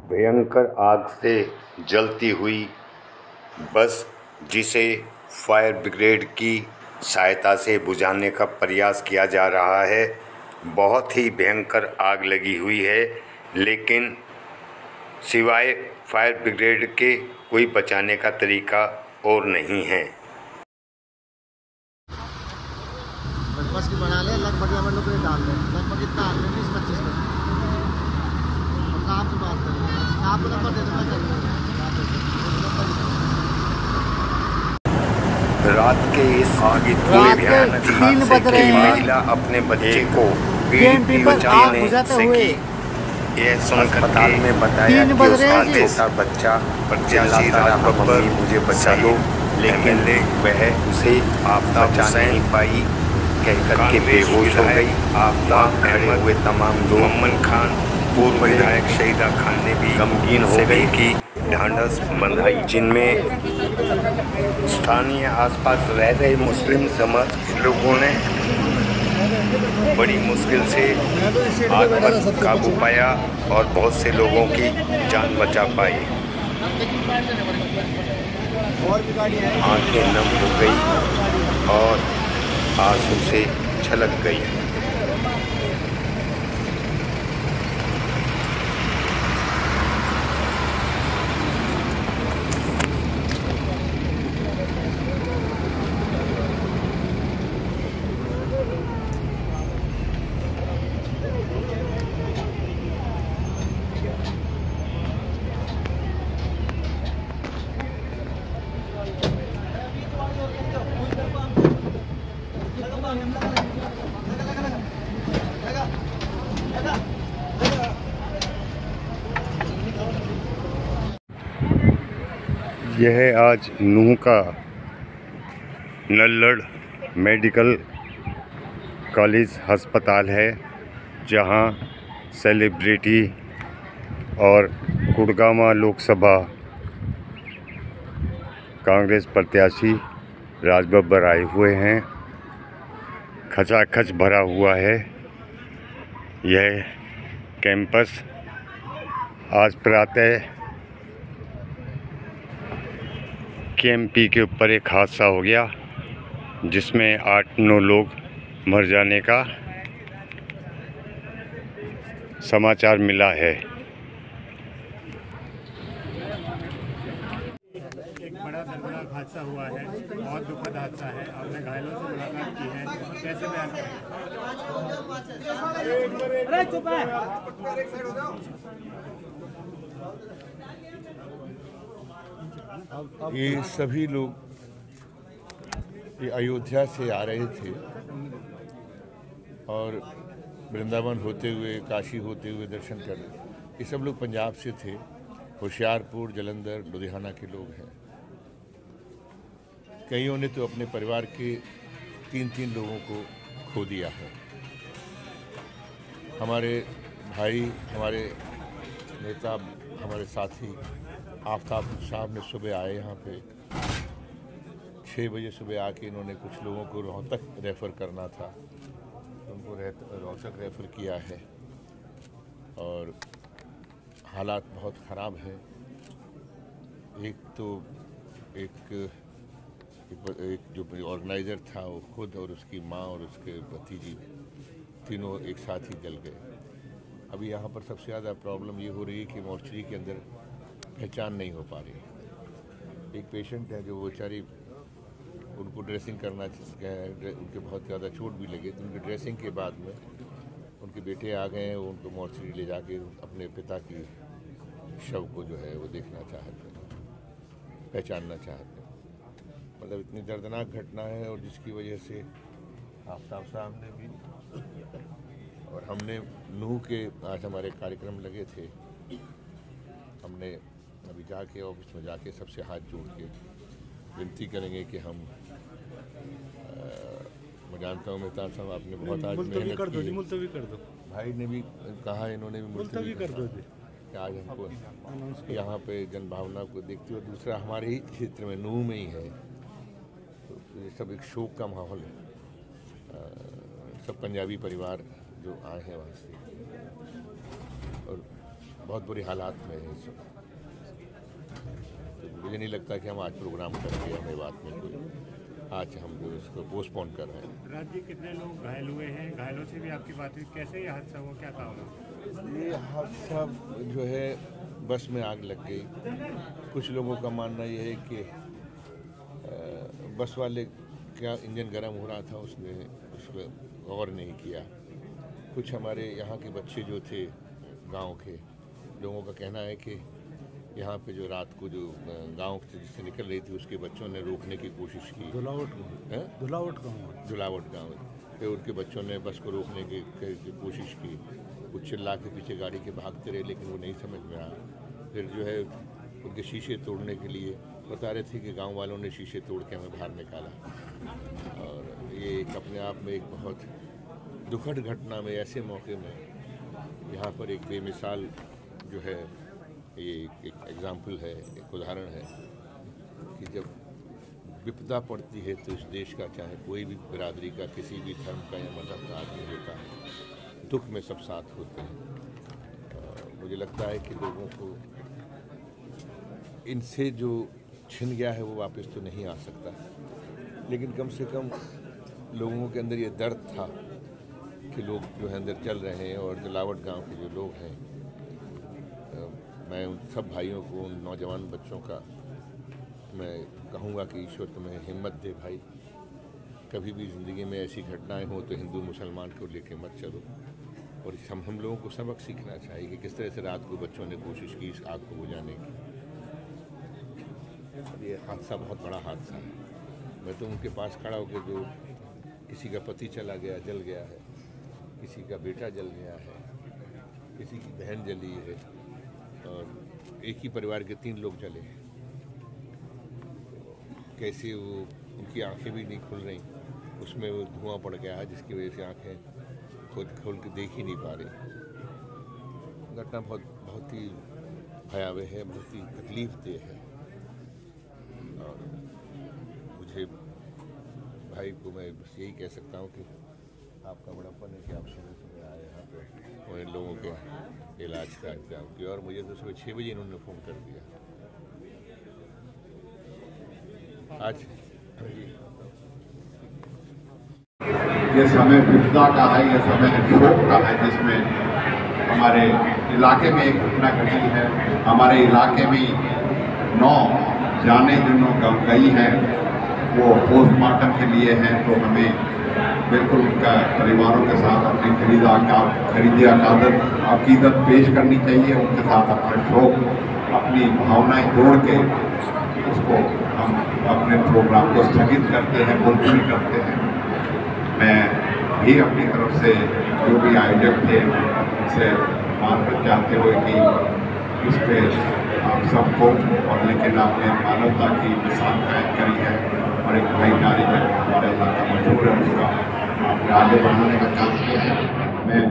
भयंकर आग से जलती हुई बस, जिसे फायर ब्रिगेड की सहायता से बुझाने का प्रयास किया जा रहा है। बहुत ही भयंकर आग लगी हुई है, लेकिन सिवाय फायर ब्रिगेड के कोई बचाने का तरीका और नहीं है। बस की बना ले, लगभग लोग डाल दें, लगभग इतना 20-25 मिनट। साहब से बात करेंगे, साहब को नंबर दे दो, मैं कर रात के इस भयानक 3 बज रहे हैं। महिला अपने बच्चे को बचाने से यह अस्पताल में बताया कि उसका छोटा बच्चा चिल्लाता रहा, मम्मी मुझे बचा लो, लेकिन वह उसे बचा नहीं पाई, कहकर के बेहोश हो गई। वहाँ खड़े हुए तमाम लोग, मोहम्मद खान, पूर्व विधायक शहीदा खान ने भी गमगीन हो गई कि ढांढस बंधाई, जिनमें स्थानीय आसपास रह रहे मुस्लिम समाज के लोगों ने बड़ी मुश्किल से आग पर काबू पाया और बहुत से लोगों की जान बचा पाई। आंखें नम हो गई और आंसू से छलक गई। यह आज नूह का नल्लड़ मेडिकल कॉलेज अस्पताल है, जहां सेलिब्रिटी और गुड़गांव लोकसभा कांग्रेस प्रत्याशी राज बब्बर आए हुए हैं। खचाखच भरा हुआ है यह कैंपस। आज प्रातः केएमपी के ऊपर एक हादसा हो गया, जिसमें 8-9 लोग मर जाने का समाचार मिला है। एक बड़ा दर्दनाक हादसा हुआ है, बहुत दुखद हादसा है। आपने घायलों से मुलाकात की है, कैसे बयान करें? ये सभी लोग ये अयोध्या से आ रहे थे और वृंदावन होते हुए, काशी होते हुए दर्शन कर रहे थे। ये सब लोग पंजाब से थे, होशियारपुर, जालंधर, लुधियाना के लोग हैं। कईयों ने तो अपने परिवार के 3-3 लोगों को खो दिया है। हमारे भाई, हमारे नेता, हमारे साथी आफ्ताब साहब ने सुबह आए यहाँ पे 6 बजे सुबह आके इन्होंने कुछ लोगों को रोहतक रेफ़र करना था, उनको रोहतक रेफ़र किया है और हालात बहुत ख़राब हैं। एक जो ऑर्गेनाइज़र था वो खुद और उसकी माँ और उसके भतीजी तीनों एक साथ ही जल गए। अभी यहाँ पर सबसे ज़्यादा प्रॉब्लम ये हो रही है कि मोर्चरी के अंदर पहचान नहीं हो पा रही। एक पेशेंट है जो बेचारी, उनको ड्रेसिंग करना, उनके बहुत ज़्यादा चोट भी लगे, तो उनकी ड्रेसिंग के बाद में उनके बेटे आ गए हैं, वो उनको मोर्चरी ले जाके अपने पिता की शव को जो है वो देखना चाहते हैं, पहचानना चाहते हैं। मतलब इतनी दर्दनाक घटना है, और जिसकी वजह से आफ्ताब साहब ने भी और हमने नूह के आज हमारे कार्यक्रम लगे थे, हमने अभी जाके ऑफिस में जाके सबसे हाथ जोड़ के विनती करेंगे कि हम मैं जानता हूँ मेहता साहब आपने बहुत आज मेहनत की है। मुलतवी कर दो। भाई ने भी कहा, इन्होंने भी मुलतवी कर दो कि आज हमको यहाँ पे जनभावना को देखते हुए, दूसरा हमारे ही क्षेत्र में नूह में ही है, तो ये सब एक शोक का माहौल है। सब पंजाबी परिवार जो आए हैं वहाँ से, और बहुत बुरे हालात में है इस वक्त। तो मुझे नहीं लगता कि हम आज प्रोग्राम करके हमें बात में कोई, आज हम जो इसको पोस्टपोन कर रहे हैं। राज जी, कितने लोग घायल हुए हैं? घायलों से भी आपकी बात हुई, कैसे ये हादसा हुआ, क्या था? ये हादसा जो है बस में आग लग गई। कुछ लोगों का मानना ये है कि बस वाले क्या इंजन गर्म हो रहा था, उसने उसको गौर नहीं किया। कुछ हमारे यहाँ के बच्चे जो थे, गांव के लोगों का कहना है कि यहाँ पे जो रात को जो गांव से जिससे निकल रही थी उसके बच्चों ने रोकने की कोशिश की। जुलावट गाँव फिर उनके बच्चों ने बस को रोकने की कोशिश की। कुछ चिल्ला के पीछे गाड़ी के भागते रहे, लेकिन वो नहीं समझ में आया। फिर जो है उनके शीशे तोड़ने के लिए बता रहे थे कि गांव वालों ने शीशे तोड़ के हमें बाहर निकाला। और ये एक अपने आप में एक बहुत दुखद घटना में, ऐसे मौके में यहाँ पर एक बेमिसाल जो है ये एक एग्जाम्पल है, एक उदाहरण है कि जब विपदा पड़ती है तो इस देश का, चाहे कोई भी बिरादरी का, किसी भी धर्म का या मज़हब का आदमी होता है, दुख में सब साथ होते हैं। मुझे लगता है कि लोगों को इनसे जो छिन गया है वो वापस तो नहीं आ सकता, लेकिन कम से कम लोगों के अंदर ये दर्द था कि लोग जो है अंदर चल रहे हैं। और जुलावट गांव के जो लोग हैं, मैं उन सब भाइयों को, उन नौजवान बच्चों का मैं कहूँगा कि ईश्वर तुम्हें हिम्मत दे भाई। कभी भी ज़िंदगी में ऐसी घटनाएं हो तो हिंदू मुसलमान को लेके मत चलो। और हम लोगों को सबक सीखना चाहिए कि किस तरह से रात को बच्चों ने कोशिश की इस आग को बुझाने की। ये हादसा बहुत बड़ा हादसा है। मैं तो उनके पास खड़ा होकर, जो किसी का पति चला गया, जल गया है, किसी का बेटा जल गया है, किसी की बहन जली है, और एक ही परिवार के 3 लोग जले हैं। कैसे वो, उनकी आंखें भी नहीं खुल रही, उसमें वो धुआं पड़ गया है जिसकी वजह से आंखें खोल के देख ही नहीं पा रही। घटना बहुत ही भयावह है, बहुत ही तकलीफ देह है। और मुझे भाई को मैं बस यही कह सकता हूँ कि आपका बड़ापन है कि आप सुबह आए यहाँ पे और इन लोगों के इलाज का इंतजाम किया। और मुझे तो सुबह 6 बजे इन्होंने फ़ोन कर दिया। आज ये समय विपदा का है, ये समय शोक का है, जिसमें हमारे इलाके में एक घटना घटी है। हमारे इलाके में 9 जाने जिन्हों गई हैं वो पोस्टमार्टम के लिए हैं, तो हमें बिल्कुल उनका परिवारों के साथ अपनी खरीदी अकीदत पेश करनी चाहिए। उनके साथ अपना शोक, अपनी भावनाएं जोड़ के उसको हम अपने प्रोग्राम को स्थगित करते हैं, मुलतवी करते हैं। मैं भी अपनी तरफ से जो भी आयोजक थे उनसे मानना चाहते हुए कि इस पे आप सबको, और लेकिन आपने मानवता की मिसाल कायम करी है और एक भाईचारे का हमारे इलाका मशहूर है, उसका आपने आगे बढ़ाने का काम किया है। मैं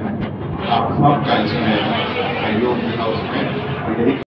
आप सबका इसमें सहयोग मिला उसमें, और यही